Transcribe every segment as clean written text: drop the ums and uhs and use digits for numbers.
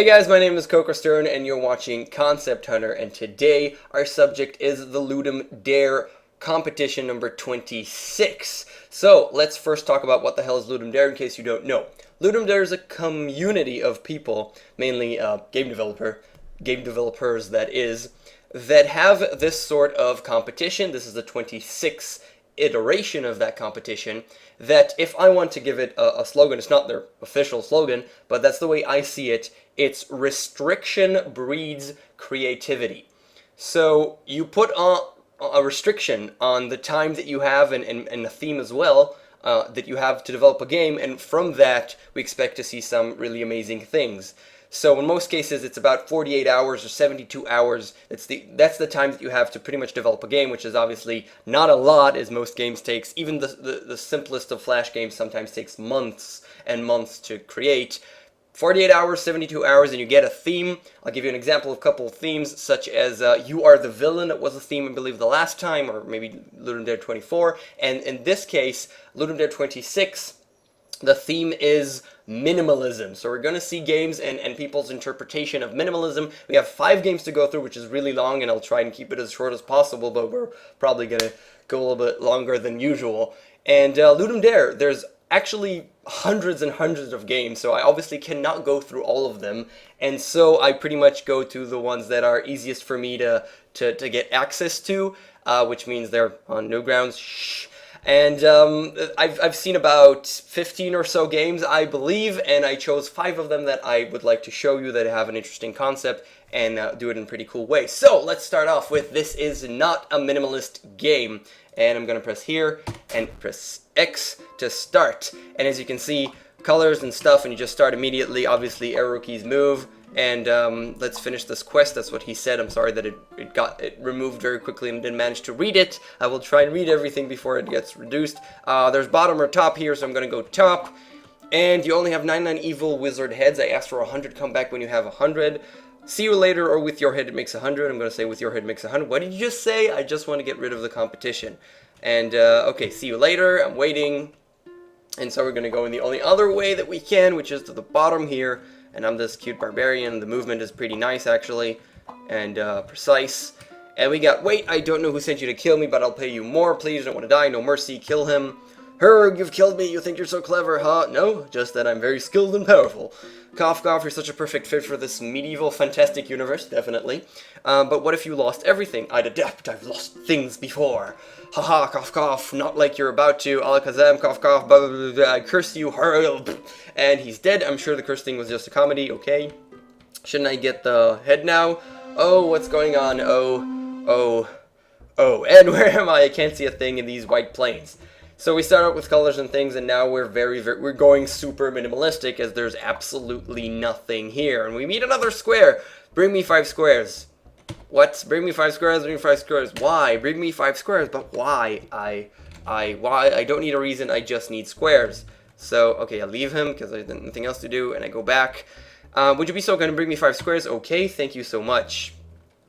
Hey guys, my name is KOKOStern and you're watching Concept Hunter, and today our subject is the Ludum Dare competition number 26. So let's first talk about what the hell is Ludum Dare in case you don't know. Ludum Dare is a community of people, mainly game developers that is, that have this sort of competition. This is the 26th iteration of that competition, that if I want to give it a slogan, it's not their official slogan, but that's the way I see it. It's restriction breeds creativity. So you put a restriction on the time that you have and the theme as well that you have to develop a game, and from that we expect to see some really amazing things. So in most cases it's about 48 hours or 72 hours. That's the time that you have to pretty much develop a game, which is obviously not a lot, as most games takes. Even the simplest of Flash games sometimes takes months and months to create. 48 hours, 72 hours, and you get a theme. I'll give you an example of a couple of themes, such as You Are the Villain. That was a theme, I believe, the last time, or maybe Ludum Dare 24. And in this case, Ludum Dare 26, the theme is minimalism. So we're going to see games and people's interpretation of minimalism. We have 5 games to go through, which is really long, and I'll try and keep it as short as possible, but we're probably going to go a little bit longer than usual. And Ludum Dare, there's actually hundreds and hundreds of games, so I obviously cannot go through all of them, and so I pretty much go to the ones that are easiest for me to get access to, which means they're on Newgrounds. Shh. And I've seen about 15 or so games, I believe, and I chose 5 of them that I would like to show you that have an interesting concept and do it in a pretty cool way. So let's start off with This Is Not a Minimalist Game, and I'm going to press here and press X to start. And as you can see, colors and stuff, and you just start immediately. Obviously arrow keys move. And let's finish this quest. That's what he said. I'm sorry that it got removed very quickly and didn't manage to read it. I will try and read everything before it gets reduced. There's bottom or top here, so I'm going to go top. And you only have 99 evil wizard heads. I asked for 100. Come back when you have 100. See you later, or with your head it makes 100. I'm going to say with your head makes 100. What did you just say? I just want to get rid of the competition. And okay, see you later. I'm waiting. And so we're going to go in the only other way that we can, which is to the bottom here. And I'm this cute barbarian. The movement is pretty nice, actually, and precise. And we got, wait, I don't know who sent you to kill me, but I'll pay you more. Please, don't want to die. No mercy. Kill him. Herg, you've killed me. You think you're so clever, huh? No, just that I'm very skilled and powerful. Cough, cough, you're such a perfect fit for this medieval fantastic universe, definitely. But what if you lost everything? I'd adapt. I've lost things before. Haha, cough, cough, not like you're about to. Alakazam, cough, cough, blah, blah, blah, blah. I curse you, hurl. And he's dead. I'm sure the curse thing was just a comedy. Okay. Shouldn't I get the head now? Oh, what's going on? Oh. And where am I? I can't see a thing in these white plains. So we start out with colors and things, and now we're we're going super minimalistic, as there's absolutely nothing here. And we meet another square. Bring me 5 squares. What? Bring me 5 squares, bring me 5 squares. Why? Bring me 5 squares, but why? Why? I don't need a reason, I just need squares. So, okay, I leave him, because there's nothing else to do, and I go back. Would you be so kind to bring me 5 squares? Okay, thank you so much.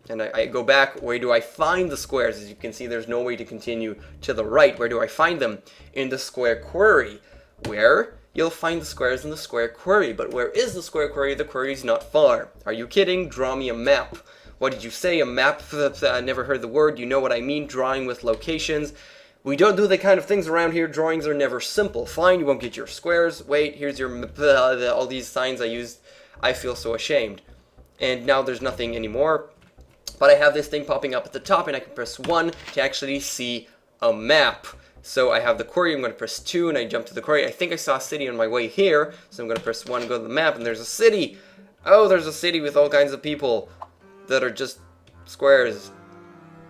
And I go back. Where do I find the squares? As you can see, there's no way to continue to the right. Where do I find them? In the square query. Where? You'll find the squares in the square query. But where is the square query? The query's not far. Are you kidding? Draw me a map. What did you say? A map? I never heard the word. You know what I mean. Drawing with locations. We don't do the kind of things around here. Drawings are never simple. Fine, you won't get your squares. Wait, here's your all these signs I used. I feel so ashamed. And now there's nothing anymore. But I have this thing popping up at the top, and I can press 1 to actually see a map. So I have the query. I'm going to press 2, and I jump to the query. I think I saw a city on my way here, so I'm going to press 1 and go to the map, and there's a city. Oh, there's a city with all kinds of people that are just squares.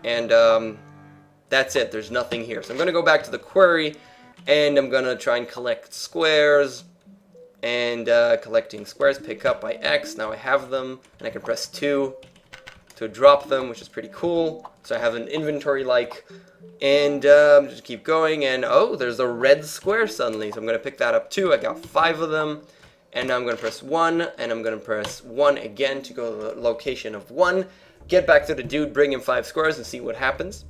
And that's it. There's nothing here. So I'm going to go back to the query, and I'm going to try and collect squares. And collecting squares, pick up by X. Now I have them, and I can press 2 to drop them, which is pretty cool. So I have an inventory like, and just keep going, and oh, there's a red square suddenly, so I'm going to pick that up too. I got 5 of them, and now I'm going to press 1, and I'm going to press 1 again to go to the location of 1, get back to the dude, bring him 5 squares, and see what happens.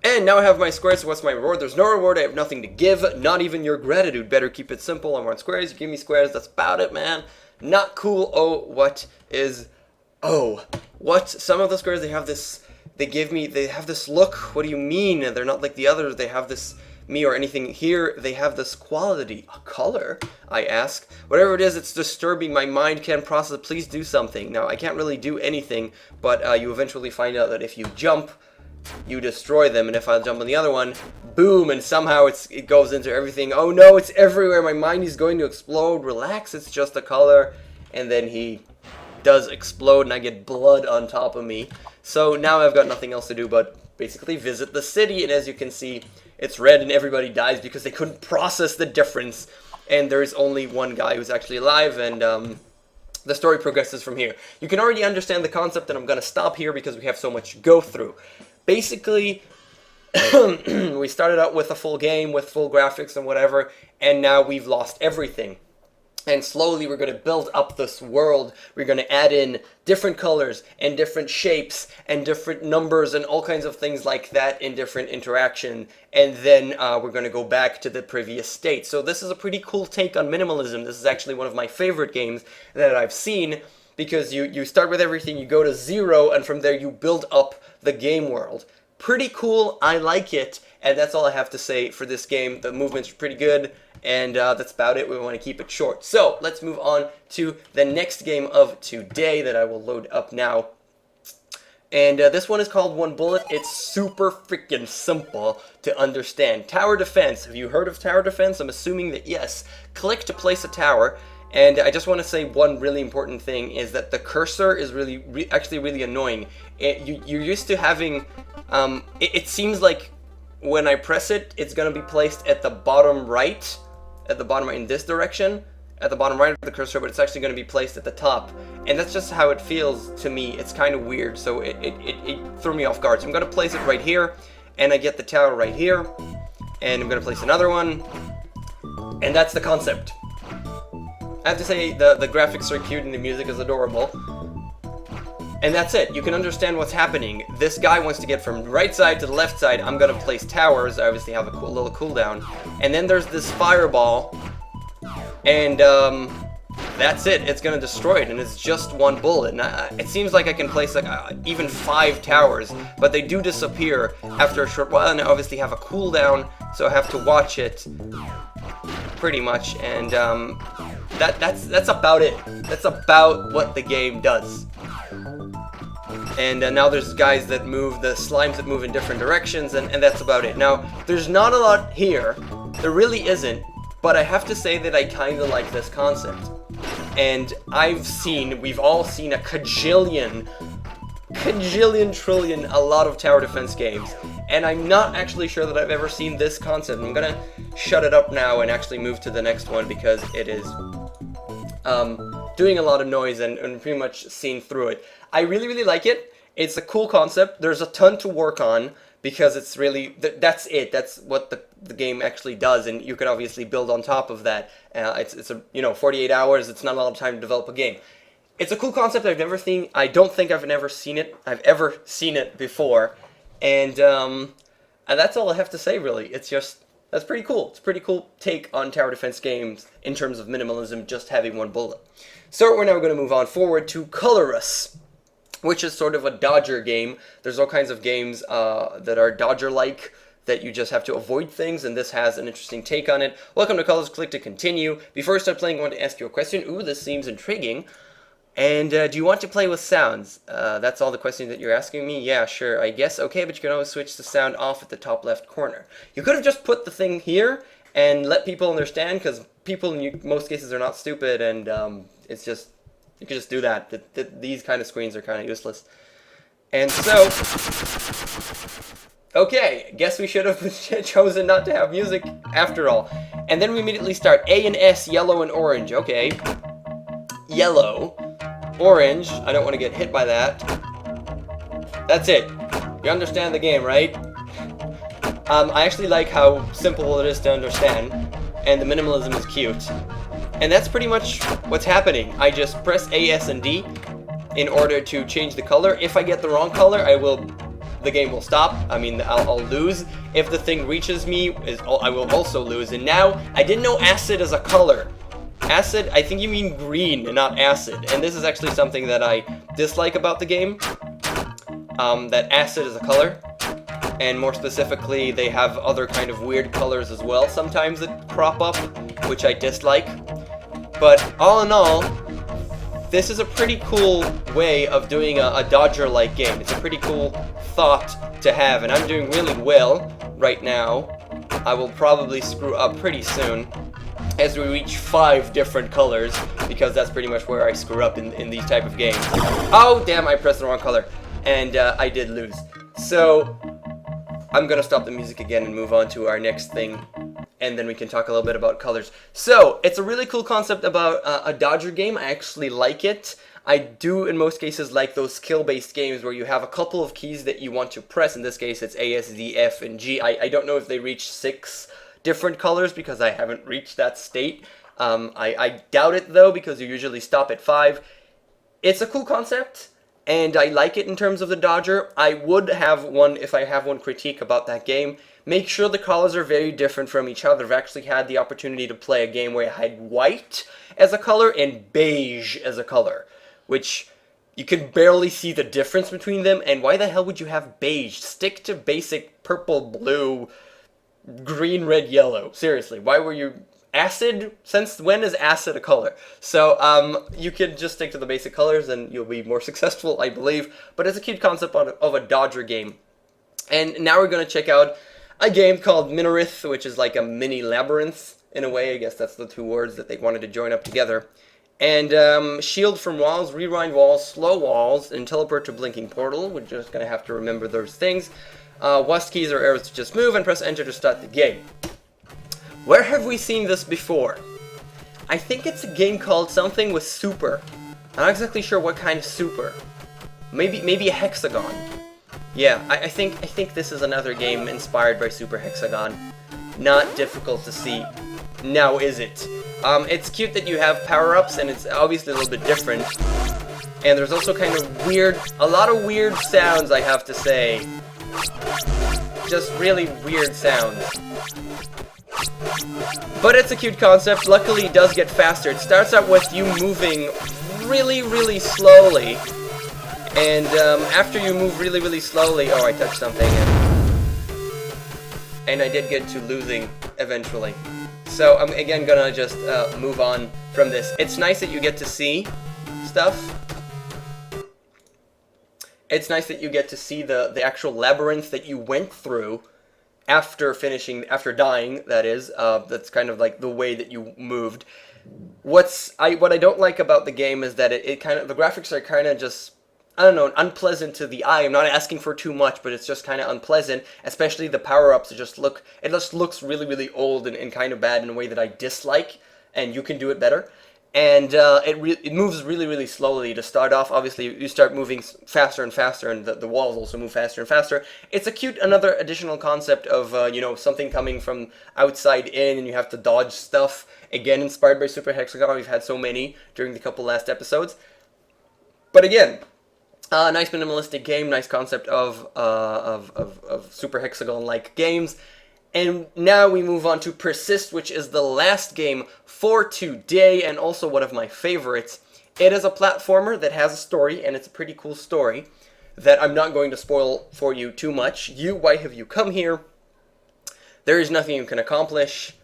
And now I have my squares, so what's my reward? There's no reward, I have nothing to give, not even your gratitude. Better keep it simple. I want squares, you give me squares, that's about it, man. Not cool. Oh, what is... Oh, what? Some of the squares, they have this... They have this look. What do you mean? They're not like the others. They have this me or anything. Here, they have this quality. A color, I ask. Whatever it is, it's disturbing. My mind can't process it. Please do something. Now, I can't really do anything, but you eventually find out that if you jump, you destroy them. And if I jump on the other one, boom, and somehow it goes into everything. Oh no, it's everywhere. My mind is going to explode. Relax, it's just a color. And then he does explode, and I get blood on top of me. So now I've got nothing else to do but basically visit the city, and as you can see, it's red and everybody dies because they couldn't process the difference, and there's only one guy who's actually alive, and the story progresses from here. You can already understand the concept, and I'm going to stop here because we have so much to go through. Basically, we started out with a full game with full graphics and whatever, and now we've lost everything. And slowly we're going to build up this world. We're going to add in different colors and different shapes and different numbers and all kinds of things like that in different interaction. And then we're going to go back to the previous state. So this is a pretty cool take on minimalism. This is actually one of my favorite games that I've seen, because you start with everything, you go to 0, and from there you build up the game world. Pretty cool. I like it. And that's all I have to say for this game. The movement's pretty good. And that's about it. We want to keep it short. So let's move on to the next game of today that I will load up now. And this one is called One Bullet. It's super freaking simple to understand. Tower defense. Have you heard of tower defense? I'm assuming that yes. Click to place a tower. And I just want to say one really important thing is that the cursor is actually really annoying. You're used to having... it seems like when I press it, it's going to be placed at the bottom right. At the bottom right in this direction, at the bottom right of the cursor, but it's actually going to be placed at the top. And that's just how it feels to me. It's kind of weird, so it threw me off guard. So I'm going to place it right here, and I get the tower right here, and I'm going to place another one, and that's the concept. I have to say, the graphics are cute and the music is adorable. And that's it. You can understand what's happening. This guy wants to get from right side to the left side. I'm going to place towers. I obviously have a cool little cooldown. And then there's this fireball. And that's it. It's going to destroy it. And it's just one bullet. And it seems like I can place like even 5 towers. But they do disappear after a short while. And I obviously have a cooldown. So I have to watch it pretty much. And that's about it. That's about what the game does. And now there's guys that move, the slimes that move in different directions, and that's about it. Now, there's not a lot here. There really isn't. But I have to say that I kind of like this concept. And we've all seen a cajillion, trillion, a lot of tower defense games. And I'm not actually sure that I've ever seen this concept. I'm going to shut it up now and actually move to the next one because it is doing a lot of noise and pretty much seeing through it. I really like it. It's a cool concept. There's a ton to work on because it's really, that's it. That's what the game actually does, and you can obviously build on top of that. It's 48 hours. It's not a lot of time to develop a game. It's a cool concept I've never seen. I don't think I've ever seen it before, and that's all I have to say really. That's pretty cool. It's a pretty cool take on tower defense games in terms of minimalism, just having one bullet. So we're now going to move on forward to Colorus, which is sort of a dodger game. There's all kinds of games that are dodger-like that you just have to avoid things, and this has an interesting take on it. Welcome to Colorus. Click to continue. Before I start playing, I want to ask you a question. Ooh, this seems intriguing. And do you want to play with sounds? That's all the questions that you're asking me? Yeah, sure, I guess. Okay, but you can always switch the sound off at the top left corner. You could have just put the thing here and let people understand, because people in most cases are not stupid, and it's just, you can just do that. These kind of screens are kind of useless. And so, okay, guess we should have chosen not to have music after all. And then we immediately start A and S, yellow and orange. Okay, yellow. Orange, I don't want to get hit by that. That's it. You understand the game, right? I actually like how simple it is to understand, and the minimalism is cute. And that's pretty much what's happening. I just press A, S, and D in order to change the color. If I get the wrong color, the game will stop. I mean, I'll lose. If the thing reaches me, I will also lose. And now, I didn't know acid is a color. Acid, I think you mean green and not acid. And this is actually something that I dislike about the game. That acid is a color. And more specifically, they have other kind of weird colors as well sometimes that crop up, which I dislike. But all in all, this is a pretty cool way of doing a Dodger-like game. It's a pretty cool thought to have, and I'm doing really well right now. I will probably screw up pretty soon as we reach 5 different colors, because that's pretty much where I screw up in these type of games. Oh, damn, I pressed the wrong color, and I did lose. So, I'm gonna stop the music again and move on to our next thing, and then we can talk a little bit about colors. So, it's a really cool concept about a Dodger game. I actually like it. I do, in most cases, like those skill-based games where you have a couple of keys that you want to press. In this case, it's A, S, D, F, and G. I don't know if they reach 6 different colors because I haven't reached that state. I doubt it, though, because you usually stop at 5. It's a cool concept, and I like it in terms of the Dodger. I would have one, if I have one critique about that game, make sure the colors are very different from each other. I've actually had the opportunity to play a game where I had white as a color and beige as a color, which you can barely see the difference between them. And why the hell would you have beige? Stick to basic purple, blue, green, red, yellow. Seriously, why were you... Acid? Since when is acid a color? So, you can just stick to the basic colors and you'll be more successful, I believe. But it's a cute concept of a Dodger game. And now we're going to check out a game called Minorith, which is like a mini labyrinth, in a way. I guess that's the 2 words that they wanted to join up together. And shield from walls, rewind walls, slow walls, and teleport to blinking portal. We're just going to have to remember those things. WASD keys or arrows to just move, and press enter to start the game. Where have we seen this before? I think it's a game called something with super. I'm not exactly sure what kind of super. Maybe a hexagon. Yeah, I think this is another game inspired by Super Hexagon. Not difficult to see. Now is it? It's cute that you have power-ups, and it's obviously a little bit different. And there's also kind of weird, a lot of weird sounds, I have to say. Just really weird sounds. But it's a cute concept. Luckily, it does get faster. It starts out with you moving really, really slowly. And after you move really, really slowly... Oh, I touched something. And I did get to losing eventually. So I'm again gonna just move on from this. It's nice that you get to see stuff. It's nice that you get to see the actual labyrinth that you went through after dying, that is. That's kind of like the way that you moved. What I don't like about the game is that the graphics are kind of just, I don't know, unpleasant to the eye. I'm not asking for too much, but it's just kind of unpleasant, especially the power-ups. It just looks really, really old and kind of bad in a way that I dislike, and you can do it better. And it moves really, really slowly to start off. Obviously, you start moving faster and faster, and the walls also move faster and faster. It's a cute, another additional concept of, you know, something coming from outside in, and you have to dodge stuff. Again, inspired by Super Hexagon. We've had so many during the couple last episodes. But again, nice minimalistic game, nice concept of Super Hexagon-like games. And now we move on to Persist, which is the last game for today, and also one of my favorites. It is a platformer that has a story, and it's a pretty cool story that I'm not going to spoil for you too much. Why have you come here? There is nothing you can accomplish.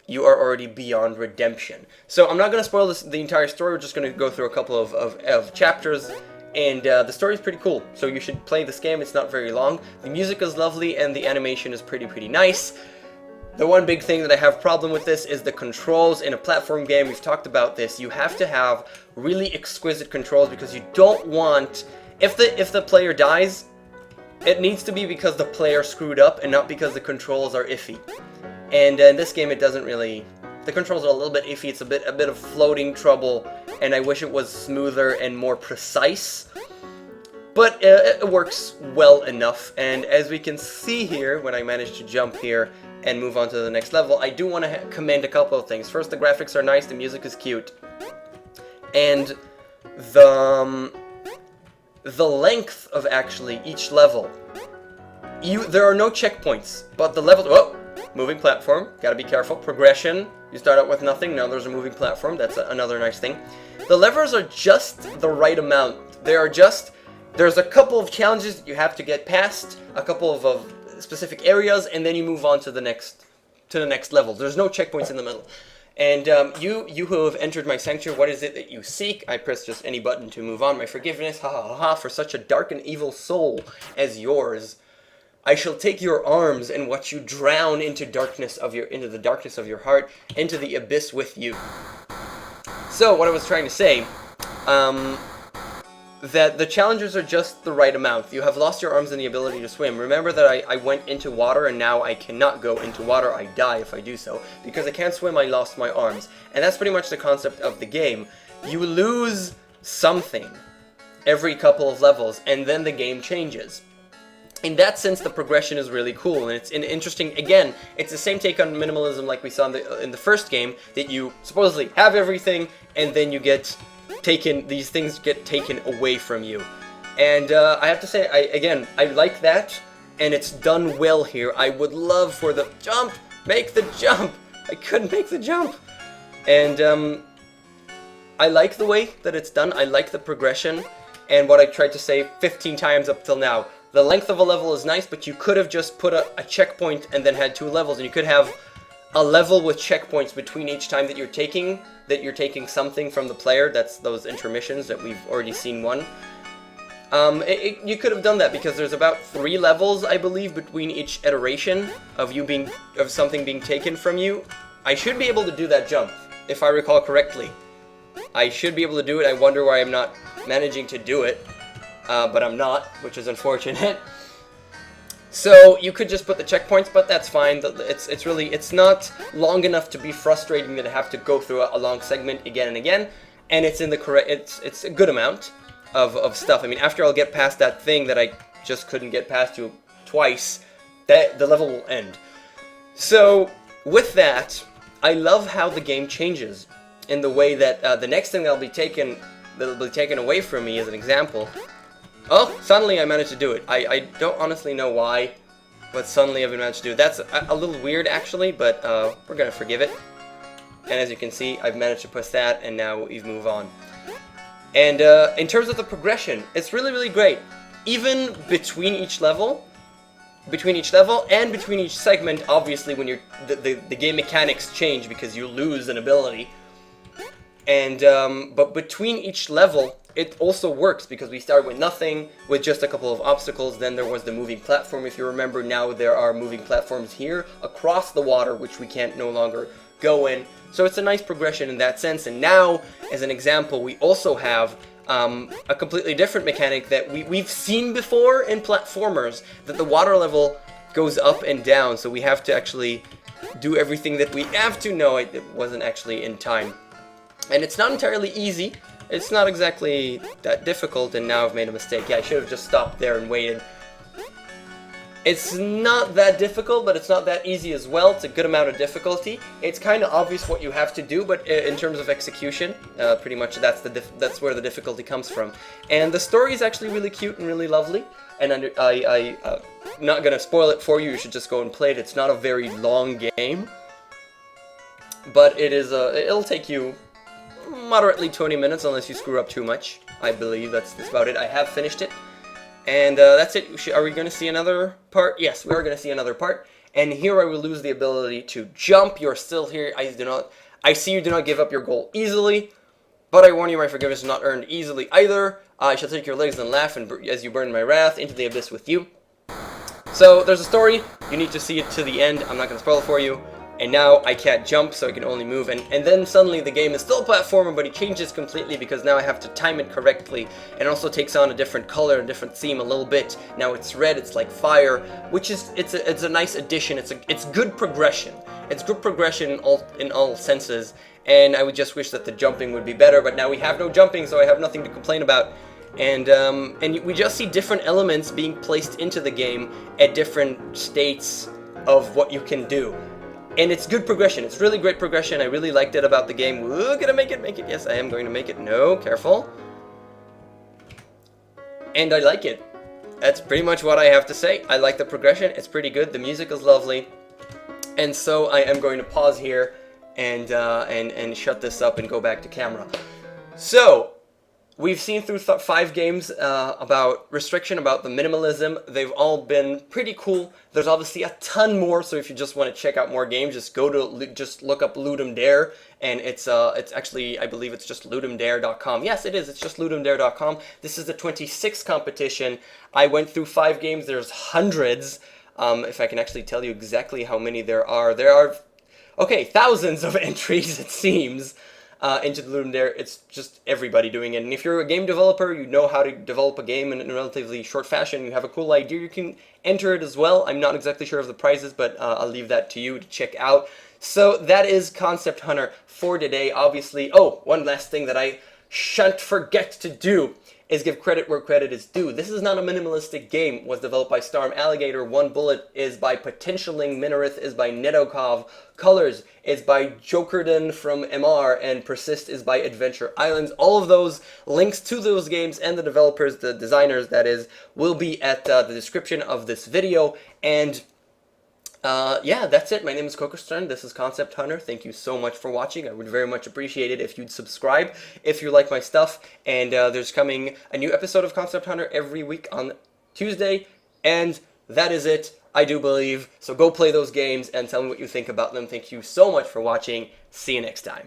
You are already beyond redemption. So I'm not going to spoil the entire story. We're just going to go through a couple of chapters. And the story is pretty cool, so you should play this game. It's not very long. The music is lovely, and the animation is pretty nice. The one big thing that I have problem with this is the controls. In a platform game, we've talked about this, you have to have really exquisite controls because you don't want... If the player dies, it needs to be because the player screwed up and not because the controls are iffy. And in this game, it doesn't really... The controls are a little bit iffy. It's a bit of floating trouble, and I wish it was smoother and more precise. But it works well enough, and as we can see here, when I manage to jump here and move on to the next level, I do want to commend a couple of things. First, the graphics are nice, the music is cute, and the length of actually each level. There are no checkpoints, but the level... Oh! Moving platform, gotta be careful. Progression, You start out with nothing, now there's a moving platform, that's another nice thing. The levers are just the right amount. There's a couple of challenges that you have to get past, a couple of specific areas, and then you move on to the next level. There's no checkpoints in the middle. And you who have entered my sanctuary, what is it that you seek? I press just any button to move on. My forgiveness, ha ha ha, for such a dark and evil soul as yours. I shall take your arms and watch you drown into the darkness of your heart, into the abyss with you. So what I was trying to say, that the challenges are just the right amount. You have lost your arms and the ability to swim. Remember that I went into water and now I cannot go into water. I die if I do so. Because I can't swim, I lost my arms. And that's pretty much the concept of the game. You lose something every couple of levels and then the game changes. In that sense, the progression is really cool, and it's interesting. Again, it's the same take on minimalism like we saw in the first game, that you supposedly have everything, and then you get taken. These things get taken away from you, and I have to say, I like that, and it's done well here. I would love for the jump, make the jump. I couldn't make the jump, and I like the way that it's done. I like the progression, and what I tried to say 15 times up till now. The length of a level is nice, but you could have just put a checkpoint and then had 2 levels, and you could have a level with checkpoints between each time that you're taking something from the player. That's those intermissions that we've already seen one. You could have done that because there's about 3 levels, I believe, between each iteration of something being taken from you. I should be able to do that jump, if I recall correctly. I should be able to do it. I wonder why I'm not managing to do it. But I'm not, which is unfortunate. So you could just put the checkpoints, but that's fine. It's not long enough to be frustrating to have to go through a long segment again and again. And it's in the correct. It's a good amount of stuff. I mean, after I'll get past that thing that I just couldn't get past twice, the level will end. So with that, I love how the game changes in the way that the next thing that'll be taken away from me, as an example. Oh, suddenly I managed to do it. I don't honestly know why, but suddenly I've managed to do it. That's a little weird, actually, but we're going to forgive it. And as you can see, I've managed to push that, and now we move on. And in terms of the progression, it's really, really great. Even between each level and between each segment, obviously, when the game mechanics change because you lose an ability. And but between each level, it also works because we start with nothing, with just a couple of obstacles. Then there was the moving platform, if you remember. Now there are moving platforms here across the water, which we can't no longer go in. So it's a nice progression in that sense. And now, as an example, we also have a completely different mechanic that we've seen before in platformers, that the water level goes up and down. So we have to actually do everything that we have to. No, it wasn't actually in time. And it's not entirely easy. It's not exactly that difficult, and now I've made a mistake. Yeah, I should have just stopped there and waited. It's not that difficult, but it's not that easy as well. It's a good amount of difficulty. It's kind of obvious what you have to do, but in terms of execution, pretty much that's where the difficulty comes from. And the story is actually really cute and really lovely. And I'm not gonna spoil it for you. You should just go and play it. It's not a very long game, but it'll take you moderately 20 minutes unless you screw up too much. I believe that's about it. I have finished it, and that's it. Are we going to see another part? Yes, we are going to see another part, and here I will lose the ability to jump. You're still here. I see you do not give up your goal easily, but I warn you, my forgiveness is not earned easily either. I shall take your legs and laugh as you burn my wrath into the abyss with you. So there's a story. You need to see it to the end. I'm not going to spoil it for you. And now I can't jump, so I can only move, and then suddenly the game is still a platformer, but it changes completely because now I have to time it correctly, and also takes on a different color, a different theme a little bit. Now it's red, it's like fire, which is it's a nice addition. It's good progression. It's good progression in all senses, and I would just wish that the jumping would be better. But now we have no jumping, so I have nothing to complain about. And we just see different elements being placed into the game at different states of what you can do. And it's good progression. It's really great progression. I really liked it about the game. We're gonna make it. Yes, I am going to make it. No, careful. And I like it. That's pretty much what I have to say. I like the progression. It's pretty good. The music is lovely. And so I am going to pause here and shut this up and go back to camera. So we've seen through 5 games about restriction, about the minimalism. They've all been pretty cool. There's obviously a ton more, so if you just want to check out more games, just look up Ludum Dare, and it's actually, I believe it's just ludumdare.com. Yes, it is. It's just ludumdare.com. This is the 26th competition. I went through 5 games. There's hundreds. If I can actually tell you exactly how many there are. Okay, thousands of entries, it seems. Into the Ludum Dare. It's just everybody doing it. And if you're a game developer, you know how to develop a game in a relatively short fashion, you have a cool idea, you can enter it as well. I'm not exactly sure of the prizes, but I'll leave that to you to check out. So that is Concept Hunter for today, obviously. Oh, one last thing that I shan't forget to do is give credit where credit is due. This is not a minimalistic game. It was developed by Storm Alligator. One Bullet is by Potentialing. Minarith is by Nedokov. Colors is by Jokerden from MR. And Persist is by Adventure Islands. All of those links to those games and the developers, the designers that is, will be at the description of this video. And yeah, that's it. My name is KOKOStern. This is Concept Hunter. Thank you so much for watching. I would very much appreciate it if you'd subscribe if you like my stuff. And there's coming a new episode of Concept Hunter every week on Tuesday. And that is it, I do believe. So go play those games and tell me what you think about them. Thank you so much for watching. See you next time.